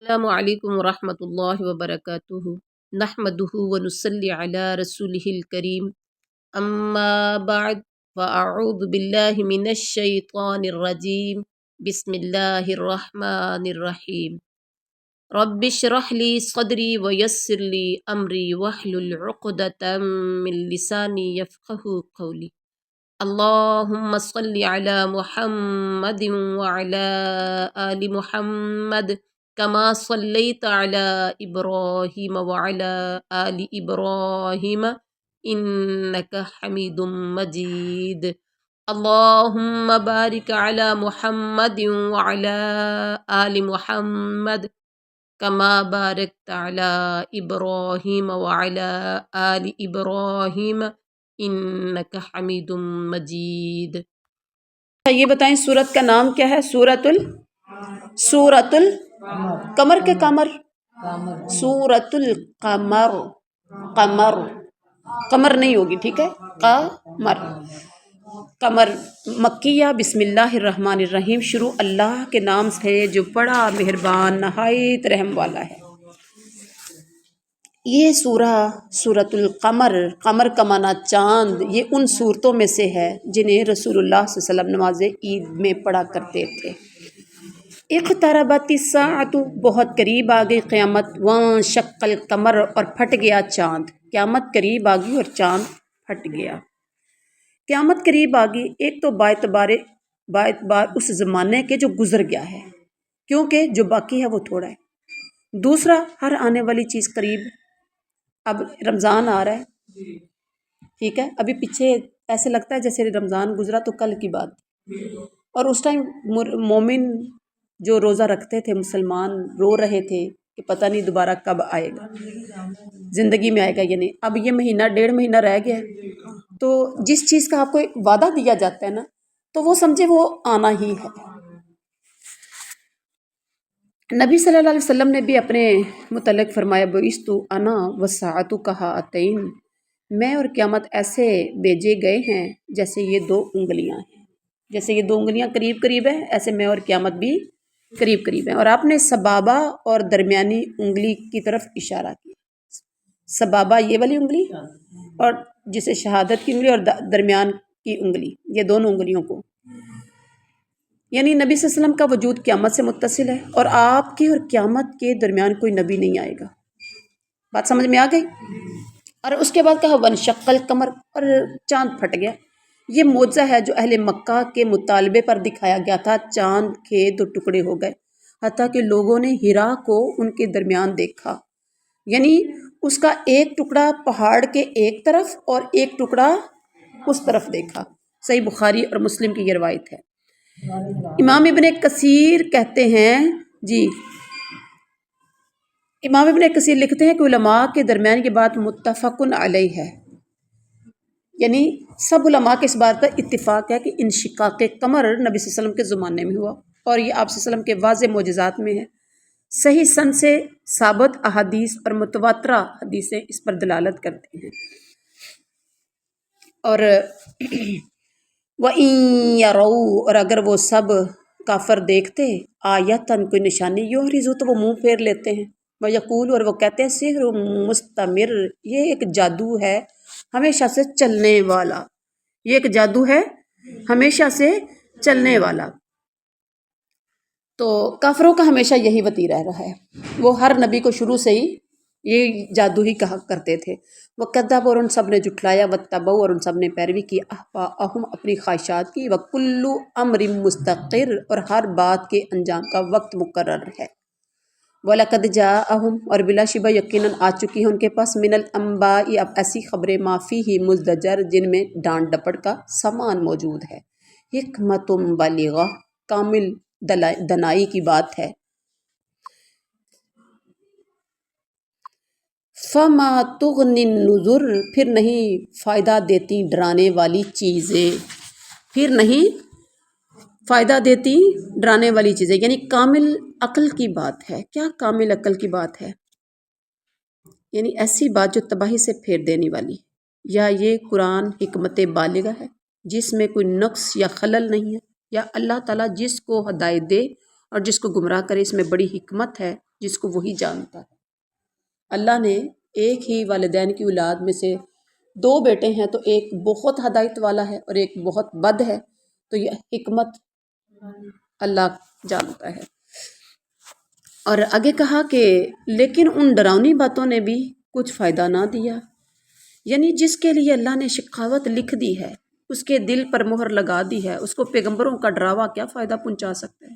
السلام علیکم ورحمۃ اللہ وبرکاتہ نحمدہ ونصلی علی رسولہ الکریم اما بعد فاعوذ باللہ من الشیطان الرجیم بسم اللہ الرحمن الرحیم رب اشرح لی صدری ویسر لی امری واحلل عقدۃ من لسانی یفقہوا قولی اللہم صل علی محمد وعلی آل محمد کما صلیت علی ابراہیم وعلی آل ابراہیم انک حمید مجید اللہم بارک علی محمد وعلی آل محمد کما بارکت علی ابراہیم وعلی آل ابراہیم انک حمید مجید۔ یہ بتائیں سورت کا نام کیا ہے؟ سورت القمر کے قمر، سورت القمر، قمر نہیں ہوگی، ٹھیک ہے، قمر مکیہ۔ بسم اللہ الرحمن الرحیم، شروع اللہ کے نام سے جو بڑا مہربان نہایت رحم والا ہے۔ یہ سورہ سورت القمر، قمر کا معنی چاند، یہ ان صورتوں میں سے ہے جنہیں رسول اللہ صلی اللہ علیہ وسلم نماز عید میں پڑھا کرتے تھے۔ اقتربت الساعۃ، بہت قریب آ گئی قیامت، وانشق القمر، اور پھٹ گیا چاند۔ قیامت قریب آ گئی اور چاند پھٹ گیا۔ قیامت قریب آ گئی، ایک تو باعتبار اس زمانے کے جو گزر گیا ہے، کیونکہ جو باقی ہے وہ تھوڑا ہے۔ دوسرا، ہر آنے والی چیز قریب ہے۔ اب رمضان آ رہا ہے، ٹھیک ہے، ابھی پیچھے ایسے لگتا ہے جیسے رمضان گزرا تو کل کی بات، اور اس ٹائم مومن جو روزہ رکھتے تھے، مسلمان رو رہے تھے کہ پتہ نہیں دوبارہ کب آئے گا، زندگی میں آئے گا یا نہیں۔ اب یہ مہینہ 1.5 مہینہ رہ گیا ہے، تو جس چیز کا آپ کو ایک وعدہ دیا جاتا ہے نا، تو وہ سمجھے وہ آنا ہی ہے۔ نبی صلی اللہ علیہ وسلم نے بھی اپنے متعلق فرمایا، بعثت انا والساعۃ کہاتین، میں اور قیامت ایسے بھیجے گئے ہیں جیسے یہ 2 انگلیاں ہیں، جیسے یہ 2 انگلیاں قریب قریب ہیں، ایسے میں اور قیامت بھی قریب قریب ہیں۔ اور آپ نے سبابہ اور درمیانی انگلی کی طرف اشارہ کیا، سبابہ یہ والی انگلی، اور جسے شہادت کی انگلی، اور درمیان کی انگلی، یہ دونوں انگلیوں کو، یعنی نبی صلی اللہ علیہ وسلم کا وجود قیامت سے متصل ہے، اور آپ کے اور قیامت کے درمیان کوئی نبی نہیں آئے گا۔ بات سمجھ میں آ گئی؟ اور اس کے بعد کہا وانشق القمر، اور چاند پھٹ گیا۔ یہ معجزہ ہے جو اہل مکہ کے مطالبے پر دکھایا گیا تھا۔ چاند کے 2 ٹکڑے ہو گئے، حتیٰ کہ لوگوں نے ہیرا کو ان کے درمیان دیکھا، یعنی اس کا ایک ٹکڑا پہاڑ کے ایک طرف اور ایک ٹکڑا اس طرف دیکھا۔ صحیح بخاری اور مسلم کی یہ روایت ہے۔ امام ابن کثیر کہتے ہیں، امام ابن کثیر لکھتے ہیں کہ علماء کے درمیان یہ بات متفق علیہ ہے، یعنی سب علماء کے اس بات پر اتفاق ہے کہ انشقاق قمر نبی صلی اللہ علیہ وسلم کے زمانے میں ہوا، اور یہ آپ صلی اللہ علیہ وسلم کے واضح معجزات میں ہے۔ صحیح سند سے ثابت احادیث اور متواترہ حدیثیں اس پر دلالت کرتی ہیں۔ اور وَإِن يَرَوْا، اور اگر وہ سب کافر دیکھتے آیتاً، کوئی نشانی، یعرضوا، تو وہ منہ پھیر لیتے ہیں، وَيَقُولُ، اور وہ کہتے ہیں سحر مستمر، یہ ایک جادو ہے ہمیشہ سے چلنے والا، یہ ایک جادو ہے ہمیشہ سے چلنے والا۔ تو کافروں کا ہمیشہ یہی وتیرہ رہا ہے، وہ ہر نبی کو شروع سے ہی یہ جادو ہی کہا کرتے تھے۔ وَكَذَّبُوا، اور ان سب نے جھٹلایا، وَاتَّبَعُوا، اور ان سب نے پیروی کی، أَهْوَاءَهُمْ، اپنی خواہشات کی، وَكُلُّ أَمْرٍ مُسْتَقِرٌّ، اور ہر بات کے انجام کا وقت مقرر ہے۔ وَلَقَدْ جَاءَهُمْ، اور بلا شبہ یقیناً آ چکی ہیں ان کے پاس، مِنَ الْأَنْبَاءِ، اب ایسی خبریں، مَا فِيهِ مُزْدَجَرٌ، جن میں ڈانٹ ڈپٹ کا سامان موجود ہے، حکمتٌ بالغہ، کامل دانائی کی بات ہے۔ فَمَا تُغْنِ النُّذُرُ، پھر نہیں فائدہ دیتی ڈرانے والی چیزیں، پھر نہیں فائدہ دیتی ڈرانے والی چیزیں، یعنی کامل عقل کی بات ہے۔ کیا کامل عقل کی بات ہے؟ یعنی ایسی بات جو تباہی سے پھیر دینے والی، یا یہ قرآن حکمت بالغہ ہے جس میں کوئی نقص یا خلل نہیں ہے، یا اللہ تعالیٰ جس کو ہدایت دے اور جس کو گمراہ کرے، اس میں بڑی حکمت ہے جس کو وہی جانتا ہے۔ اللہ نے ایک ہی والدین کی اولاد میں سے دو بیٹے ہیں، تو ایک بہت ہدایت والا ہے اور ایک بہت بد ہے، تو یہ حکمت اللہ جانتا ہے۔ اور آگے کہا کہ لیکن ان ڈراؤنی باتوں نے بھی کچھ فائدہ نہ دیا، یعنی جس کے لیے اللہ نے شقاوت لکھ دی ہے، اس کے دل پر مہر لگا دی ہے، اس کو پیغمبروں کا ڈراوا کیا فائدہ پہنچا سکتا ہے؟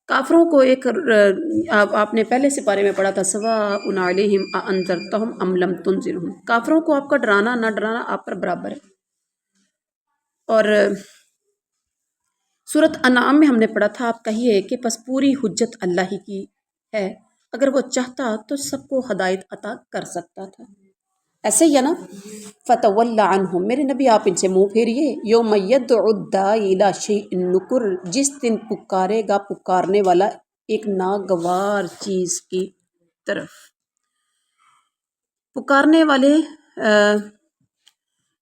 کافروں کو ایک آپ نے پہلے سے پارے میں پڑھا تھا، سواء علیہم اانذرتہم ام لم تنذرہم، کافروں کو آپ کا ڈرانا نہ ڈرانا آپ پر برابر ہے۔ اور سورۃ انعام میں ہم نے پڑھا تھا، آپ کہیے کہ پس پوری حجت اللہ ہی کی ہے، اگر وہ چاہتا تو سب کو ہدایت عطا کر سکتا تھا۔ ایسے ہی ہے نا، فتول عنہم، میرے نبی آپ ان سے منہ پھیریے، یوم یدعو الداعی الی شیء نکر، جس دن پکارے گا پکارنے والا ایک ناگوار چیز کی طرف۔ پکارنے والے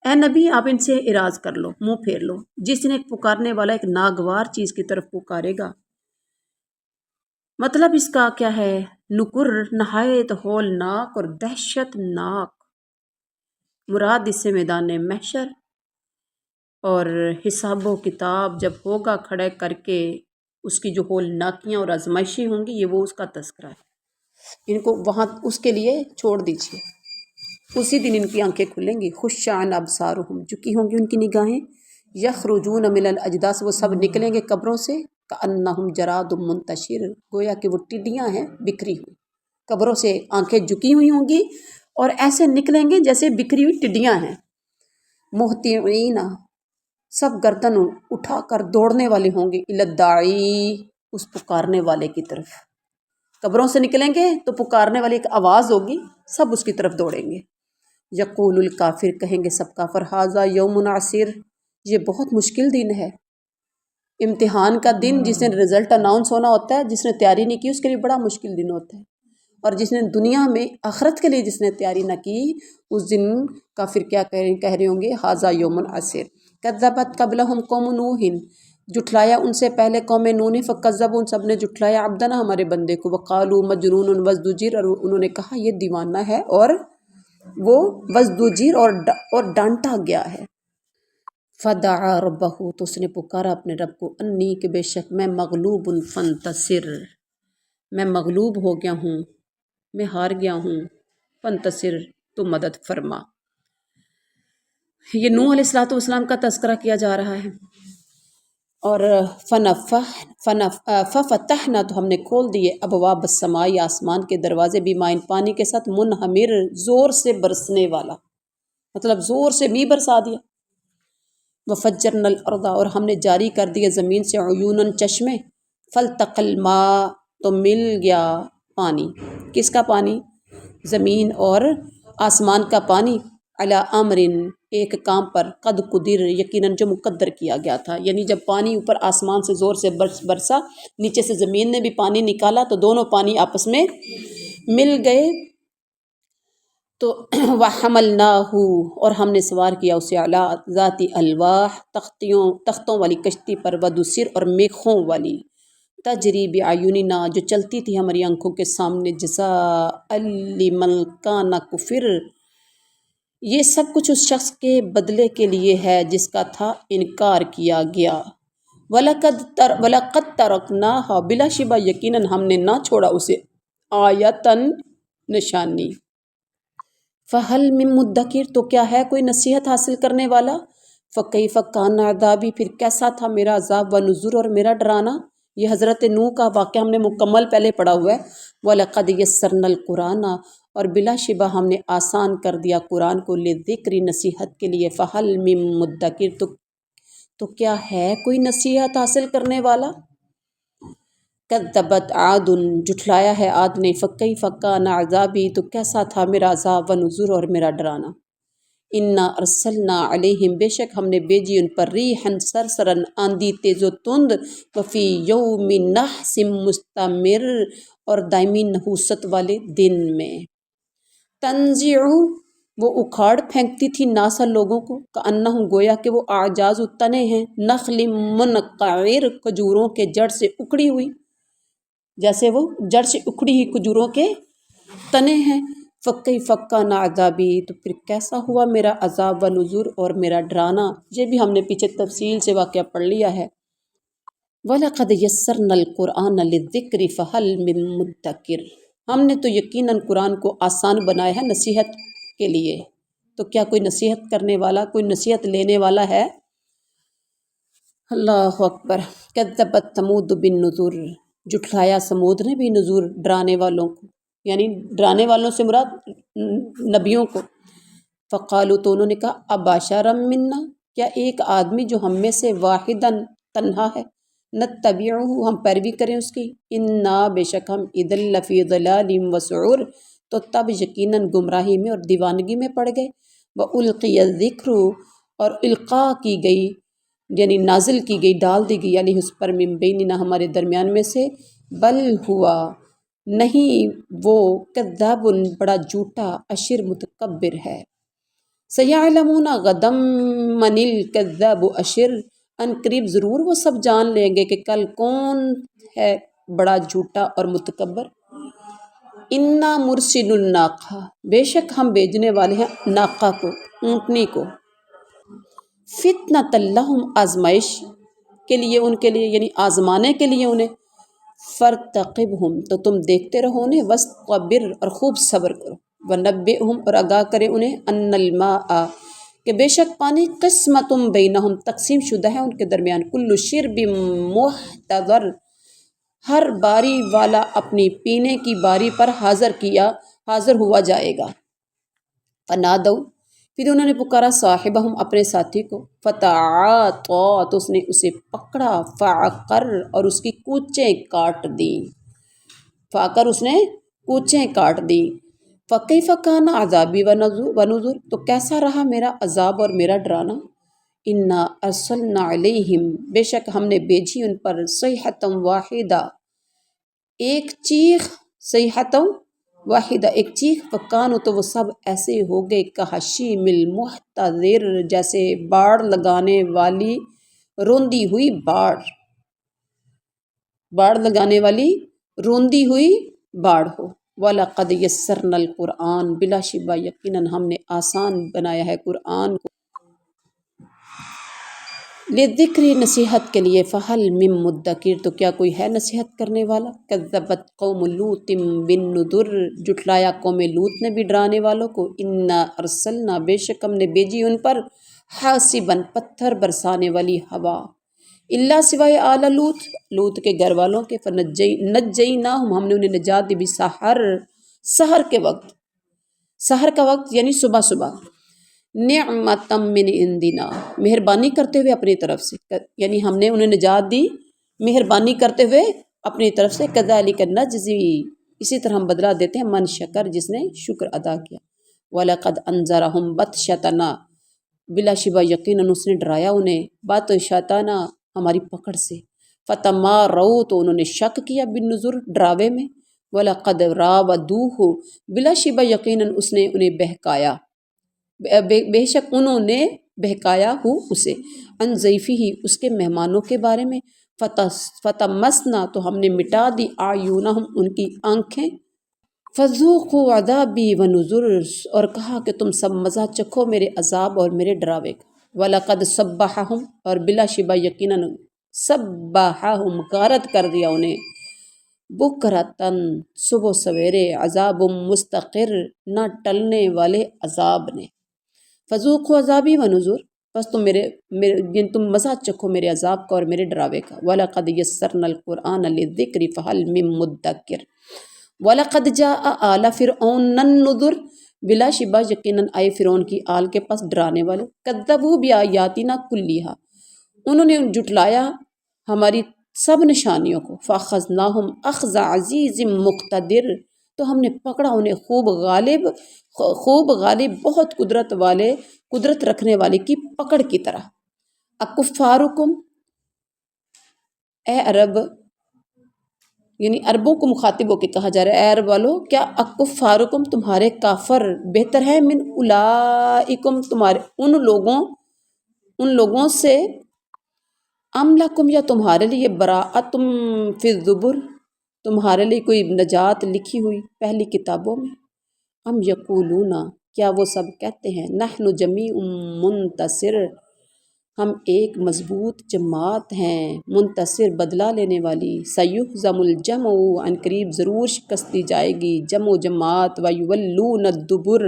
اے نبی آپ ان سے اعراض کر لو، منہ پھیر لو، جس دن ایک پکارنے والا ایک ناگوار چیز کی طرف پکارے گا۔ مطلب اس کا کیا ہے؟ نکر، نہایت ہولناک اور دہشت ناک، مراد اس سے میدان محشر اور حساب و کتاب جب ہوگا کھڑے کر کے، اس کی جو ہولناکیاں اور آزمائشیں ہوں گی، یہ وہ اس کا تذکرہ ہے۔ ان کو وہاں اس کے لیے چھوڑ دیجیے، اسی دن ان کی آنکھیں کھلیں گی، خشعن ابصارہم، جھکی ہوں گی ان کی نگاہیں، یخرجون من الاجداث، وہ سب نکلیں گے قبروں سے، کأنہم جراد منتشر، گویا کہ وہ ٹڈیاں ہیں بکھری ہوئی، قبروں سے آنکھیں جھکی ہوئی ہوں گی اور ایسے نکلیں گے جیسے بکھری ہوئی ٹڈیاں ہیں، مہطعین، سب گردن اٹھا کر دوڑنے والے ہوں گے، الی الداعی، اس پکارنے والے کی طرف۔ قبروں سے نکلیں گے تو پکارنے والی ایک آواز ہوگی، سب اس کی طرف دوڑیں گے۔ یقول الکافر، کہیں گے سب کافر، ھذا یوم عسیر، یہ بہت مشکل دن ہے۔ امتحان کا دن، جس دن رزلٹ اناؤنس ہونا ہوتا ہے، جس نے تیاری نہیں کی اس کے لیے بڑا مشکل دن ہوتا ہے، اور جس نے دنیا میں آخرت کے لیے جس نے تیاری نہ کی، اس دن کافر کیا کہہ رہے ہوں گے، ھذا یوم عسیر۔ کذبت قبلہم قوم نوح، جھٹلایا ان سے پہلے قوم نوح نے، فکذبوا، ان سب نے جھٹلایا عبدنا، ہمارے بندے کو، وقالوا مجنون وازدجر، اور انہوں نے کہا یہ دیوانہ ہے اور وہ وازدجر اور ڈانٹا گیا ہے۔ فدعا ربہ، تو اس نے پکارا اپنے رب کو، انی، کہ بے شک میں مغلوب فانتصر، میں مغلوب ہو گیا ہوں، میں ہار گیا ہوں، فانتصر، تو مدد فرما۔ یہ نوح علیہ السلام کا تذکرہ کیا جا رہا ہے۔ اور ففتحنا، تو ہم نے کھول دیے، ابواب السماء، آسمان کے دروازے، بماء، پانی کے ساتھ، منہمر، زور سے برسنے والا، مطلب زور سے می برسا دیا۔ وفجرنا الارض، اور ہم نے جاری کر دیا زمین سے، عیونا، چشمے، فالتقى الماء، تو مل گیا پانی، کس کا پانی؟ زمین اور آسمان کا پانی، علی امر، ایک کام پر، قد قدر، یقیناً جو مقدر کیا گیا تھا، یعنی جب پانی اوپر آسمان سے زور سے برسا، نیچے سے زمین نے بھی پانی نکالا، تو دونوں پانی آپس میں مل گئے، تو وحملناہ، اور ہم نے سوار کیا اسے، علی ذات الواح، تختوں والی کشتی پر، ودسر، اور میخوں والی، تجری باعیننا، جو چلتی تھی ہماری آنکھوں کے سامنے، جزاء لمن کان کفر، یہ سب کچھ اس شخص کے بدلے کے لیے ہے جس کا تھا انکار کیا گیا۔ وَلَقَدْ تَرَكْنَاهَا، بلا شبہ یقیناً ہم نے نہ چھوڑا اسے، آیتاً، نشانی، فَهَلْ مِن مُدَّكِرٍ، تو کیا ہے کوئی نصیحت حاصل کرنے والا؟ فَكَيْفَ كَانَ عَذَابِي، پھر کیسا تھا میرا عذاب، وَنُذُرْ، اور میرا ڈرانا۔ یہ حضرت نوح کا واقعہ ہم نے مکمل پہلے پڑھا ہوا ہے۔ وَلَقَدْ يَسَّرْنَا الْقُرْآنَ، اور بلا شبہ ہم نے آسان کر دیا قرآن کو، لِلذِّكْرِ، نصیحت کے لیے، فَهَلْ مِن مُدَّكِرٍ، تو کیا ہے کوئی نصیحت حاصل کرنے والا؟ کذبت عاد، جھٹلایا ہے عاد نے، فکیف کان عذابی، تو کیسا تھا میرا عذاب، ونذر، اور میرا ڈرانا۔ انا ارسلنا علیہم، بے شک ہم نے بھیجی ان پر، ریحا، سرسرن، آندھی تیز و تند، وفی یوم نحس مستمر، اور دائمی نحوست والے دن میں، تنزع، وہ اکھاڑ پھینکتی تھی، ناسا لوگوں کو، کأنہم، گویا کہ وہ اعجاز تنے ہیں، نخل منقعر، کھجوروں کے جڑ سے اکھڑی ہوئی، جیسے وہ جڑ سے اکھڑی ہوئی کھجوروں کے تنے ہیں۔ فَكَيْفَ كَانَ عَذَابِي، تو پھر کیسا ہوا میرا عذاب و نذر اور میرا ڈرانا۔ یہ بھی ہم نے پیچھے تفصیل سے واقعہ پڑھ لیا ہے۔ وَلَقَدْ يَسَّرْنَا الْقُرْآنَ لِلذِّكْرِ فَهَلْ مِن مُدَّكِرٍ، ہم نے تو یقیناً قرآن کو آسان بنایا ہے نصیحت کے لیے، تو کیا کوئی نصیحت کرنے والا، کوئی نصیحت لینے والا ہے؟ اللہ اکبر۔ کذبت ثمود بالنذر، جھٹلایا سمود نے بھی نذور، ڈرانے والوں کو، یعنی ڈرانے والوں سے مراد نبیوں کو۔ فقالو، تو انہوں نے کہا ابشرا منا، کیا ایک آدمی جو ہم میں سے واحدن تنہا ہے، نتبعہ، ہم پیروی کریں اس کی، انا، بے شک ہم، اذا لفی ضلال وسعور، تو تب یقیناً گمراہی میں اور دیوانگی میں پڑ گئے۔ وَأُلْقِيَ الذِّكْرُ، اور القاء کی گئی، یعنی نازل کی گئی، ڈال دی گئی، یعنی اس پر من بیننا، ہمارے درمیان میں سے، بل ہوا، نہیں وہ، کذاب، بڑا جھوٹا، اشر، متکبر ہے۔ سیعلمون غدا من الکذاب اشر، ان قریب ضرور وہ سب جان لیں گے کہ کل کون ہے بڑا جھوٹا اور متکبر۔ انا مرسل الناقہ، بے شک ہم بھیجنے والے ہیں ناقہ کو، اونٹنی کو، فتنۃ لہم، آزمائش کے لیے ان کے لیے، یعنی آزمانے کے لیے انہیں۔ فرتقبہم، تو تم دیکھتے رہو انہیں، واصطبر، اور خوب صبر کرو، ونبئہم، اور آگاہ کرے انہیں، ان الماء، کہ بے شک پانی، قسمۃ بینہم، تقسیم شدہ ہے ان کے درمیان، کل شرب محتضر، ہر باری والا اپنی پینے کی باری پر حاضر ہوا جائے گا۔ فنادوا، پھر انہوں نے پکارا صاحبہم، اپنے ساتھی کو، فتعاطیٰ، تو اس نے اسے پکڑا، فعقر، اور اس کی کونچیں کاٹ دیں، فعقر، اس نے کونچیں کاٹ دیں۔ فکیف کان عذابی و نذر، تو کیسا رہا میرا عذاب اور میرا ڈرانا۔ انا ارسلنا علیہم، بے شک ہم نے بھیجی ان پر، صیحۃ واحدہ، ایک چیخ، صیحۃ واحدہ، ایک چیخ، فکانوا، تو وہ سب ایسے ہو گئے، کحشیم المحتضر، جیسے باڑ لگانے والی روندی ہوئی باڑ، باڑ لگانے والی روندی ہوئی باڑ ہو۔ وَلَقَدْ يَسَّرْنَا الْقُرْآنَ، بلا شبہ یقیناً ہم نے آسان بنایا ہے قرآن کو، للذکر، نصیحت کے لیے، فَهَلْ مِن مُدَّکِرٍ، تو کیا کوئی ہے نصیحت کرنے والا۔ کذبت قوم لوط بالنذر، جھٹلایا قوم لوط نے بھی ڈرانے والوں کو۔ انا ارسلنا، بے شک ہم نے بھیجی ان پر، حاسباً، پتھر برسانے والی ہوا، الا، سوائے آل لوط، لوط کے گھر والوں کے، نجیناہم، ہم نے انہیں نجات دی، بسحر، سحر کے وقت، سحر کا وقت یعنی صبح صبح، نعمتا من عندنا، مہربانی کرتے ہوئے اپنی طرف سے، یعنی ہم نے انہیں نجات دی مہربانی کرتے ہوئے اپنی طرف سے۔ کذالک نجزی، اسی طرح ہم بدلہ دیتے ہیں، من شکر، جس نے شکر ادا کیا۔ وَلَقَدْ أَنذَرَهُمْ بَطْشَتَنَا، بلا شبہ یقیناً اس نے ڈرایا انہیں، بطشتنا، ہماری پکڑ سے۔ فَتَمَارَوْا، تو انہوں نے شک کیا، بالنذر، ڈراوے میں۔ وَلَقَدْ رَاوَدُوهُ، بلا شبہ یقیناً اس نے انہیں بہکایا، بے شک انہوں نے بہکایا ہو اسے، عن ضیفہ، اس کے مہمانوں کے بارے میں۔ فَطَمَسْنَا، تو ہم نے مٹا دی، أَعْیُنَهُمْ، ان کی آنکھیں، فَذُوقُوا عَذَابِی وَنُذُرِ، اور کہا کہ تم سب مزہ چکھو میرے عذاب اور میرے ڈراوے کا۔ وَلَقَدْ صَبَّحَهُمْ، اور بلا شبہ یقیناً صبحہم، غارت کر دیا انہیں، بکرتاً، صبح سویرے، عذاب مستقر، نہ ٹلنے والے عذاب نے۔ فذوقوا عذابی ونذر، بس تم مزہ چکھو میرے عذاب کا اور میرے ڈراوے کا۔ وَلَقَدْ يَسَّرْنَا الْقُرْآنَ لِلذِّکْرِ فَهَلْ مِن مُدَّکِرٍ۔ وَلَقَدْ جَاءَ آلَ فِرْعَوْنَ النُّذُرُ، بلا شبہ یقیناً آئے فرعون کی آل کے پاس ڈرانے والے، کذبوا بآیاتنا کلیہا، انہوں نے جھٹلایا ہماری سب نشانیوں کو، فَأَخَذْنَاهُمْ أَخْذَ عَزِیزٍ مُقْتَدِرٍ، تو ہم نے پکڑا انہیں خوب غالب، بہت قدرت رکھنے والے کی پکڑ کی طرح۔ اکفارکم، اے عرب، یعنی عربوں کو مخاطب ہو کے کہا جا رہا ہے، اے عرب والو، کیا اکفارکم، تمہارے کافر بہتر ہے، من اولئکم، تمہارے ان لوگوں سے، ام لکم، یا تمہارے لیے، براءتم فی الزبر، تمہارے لیے کوئی نجات لکھی ہوئی پہلی کتابوں میں؟ ام یقولون، کیا وہ سب کہتے ہیں نحن جمیع منتصر، ہم ایک مضبوط جماعت ہیں منتصر بدلہ لینے والی، سیہزم الجمع، عنقریب ضرور شکست دی جائے گی جمع و جماعت، ویولون الدبر،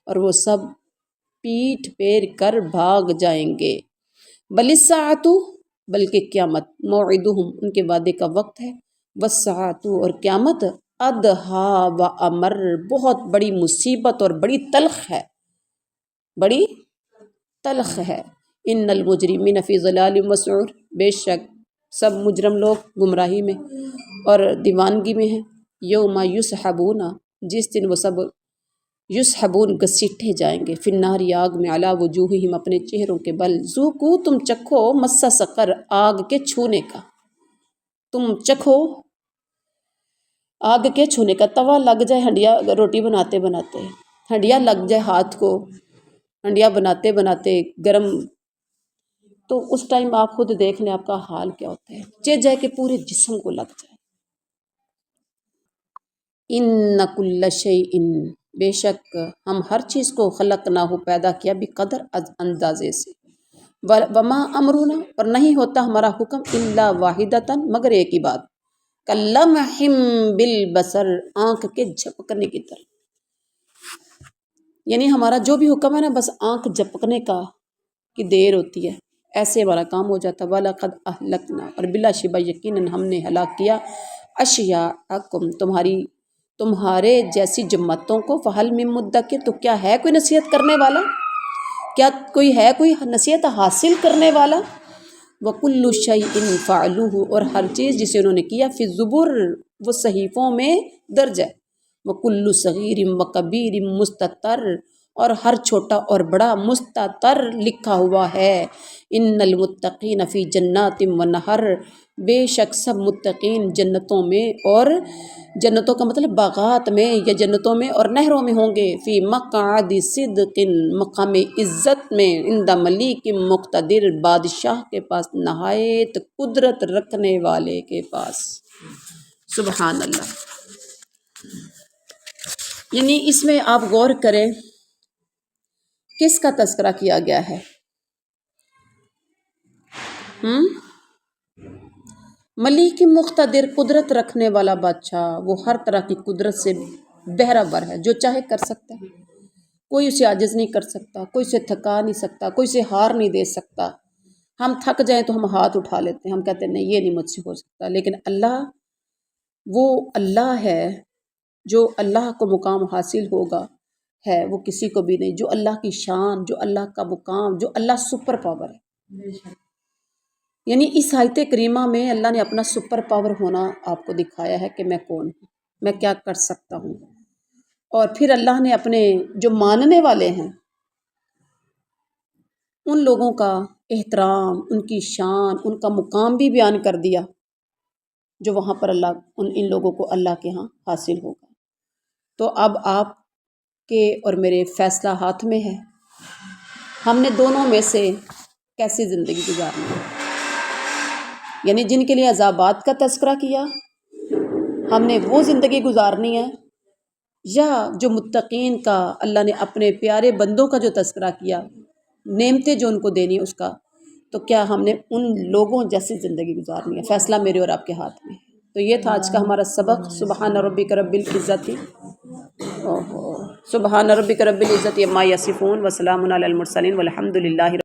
اور وہ سب پیٹھ پھیر کر بھاگ جائیں گے، بل الساعۃ، بلکہ قیامت، موعدہم، ان کے وعدے کا وقت ہے، والساعۃ، اور قیامت، ادہا و امر، بہت بڑی مصیبت اور بڑی تلخ ہے، بڑی تلخ ہے، ان المجرمین فی ضلال وسعور، بے شک سب مجرم لوگ گمراہی میں اور دیوانگی میں ہیں، یوم یسحبون، جس دن وہ سب یسحبون گھسیٹے جائیں گے، فی النار، آگ میں، علی وجوہہم، اپنے چہروں کے بل، ذوقوا، تم چکھو، مس سقر، آگ کے چھونے کا، تم چکھو آگ کے چھونے کا، توا لگ جائے ہنڈیا روٹی بناتے بناتے، ہنڈیا لگ جائے ہاتھ کو ہنڈیا بناتے بناتے گرم، تو اس ٹائم آپ خود دیکھ لیں آپ کا حال کیا ہوتا ہے، چہ جائے کہ پورے جسم کو لگ جائے۔ ان کل شیء، بے شک ہم ہر چیز کو خلقناہ، پیدا کیا، بقدر، اندازے سے، وما امرنا، اور نہیں ہوتا ہمارا حکم، الا واحدۃ، مگر ایک ہی بات، کلمح بالبصر، آنکھ کے جھپکنے کی طرح، یعنی ہمارا جو بھی حکم ہے نا، بس آنکھ جھپکنے کا کی دیر ہوتی ہے، ایسے ہمارا کام ہو جاتا ہے، وَلَقَدْ أَهْلَكْنَا، اور بلا شبہ یقیناً ہم نے ہلاک کیا، اشیاءکم، تمہارے جیسی جماعتوں کو، فَهَلْ مِن مُدَّکِرٍ، تو کیا ہے کوئی نصیحت کرنے والا، کیا کوئی ہے کوئی نصیحت حاصل کرنے والا، وَكُلُّ شَيْءٍ فَعَلُوهُ، اور ہر چیز جسے انہوں نے کیا، فی الزبر، وہ صحیفوں میں درج ہے، وَكُلُّ صَغِيرٍ وَكَبِيرٍ مُسْتَطَرٍ، اور ہر چھوٹا اور بڑا مستطر لکھا ہوا ہے، ان المتقین فی جنات ونہر، بے شک سب متقین جنتوں میں، اور جنتوں کا مطلب باغات میں یا جنتوں میں اور نہروں میں ہوں گے، فی مقعد صدق، مقام عزت میں، عند ملیک مقتدر، بادشاہ کے پاس، نہایت قدرت رکھنے والے کے پاس، سبحان اللہ۔ یعنی اس میں آپ غور کریں کس کا تذکرہ کیا گیا ہے، ملیک مقتدر، قدرت رکھنے والا بادشاہ، وہ ہر طرح کی قدرت سے بہرہ بر ہے، جو چاہے کر سکتا ہے، کوئی اسے عاجز نہیں کر سکتا، کوئی اسے تھکا نہیں سکتا، کوئی اسے ہار نہیں دے سکتا، ہم تھک جائیں تو ہم ہاتھ اٹھا لیتے ہیں، ہم کہتے ہیں نہیں یہ نہیں مجھ سے ہو سکتا، لیکن اللہ، وہ اللہ ہے جو اللہ کو مقام حاصل ہوگا ہے وہ کسی کو بھی نہیں، جو اللہ کی شان، جو اللہ کا مقام، جو اللہ سپر پاور ہے، یعنی اس آیت کریمہ میں اللہ نے اپنا سپر پاور ہونا آپ کو دکھایا ہے کہ میں کون ہوں، میں کیا کر سکتا ہوں، اور پھر اللہ نے اپنے جو ماننے والے ہیں ان لوگوں کا احترام، ان کی شان، ان کا مقام بھی بیان کر دیا، جو وہاں پر اللہ ان لوگوں کو اللہ کے ہاں حاصل ہوگا۔ تو اب آپ کے اور میرے فیصلہ ہاتھ میں ہے، ہم نے دونوں میں سے کیسی زندگی گزارنی ہے، یعنی جن کے لیے عذابات کا تذکرہ کیا، ہم نے وہ زندگی گزارنی ہے، یا جو متقین کا اللہ نے اپنے پیارے بندوں کا جو تذکرہ کیا، نعمتیں جو ان کو دینی اس کا، تو کیا ہم نے ان لوگوں جیسی زندگی گزارنی ہے، فیصلہ میرے اور آپ کے ہاتھ میں۔ تو یہ تھا آج کا ہمارا سبق، سبحان ربک رب العزت، سبحان ربک رب العزت عما یصفون، وسلام علی المرسلین، والحمد للہ۔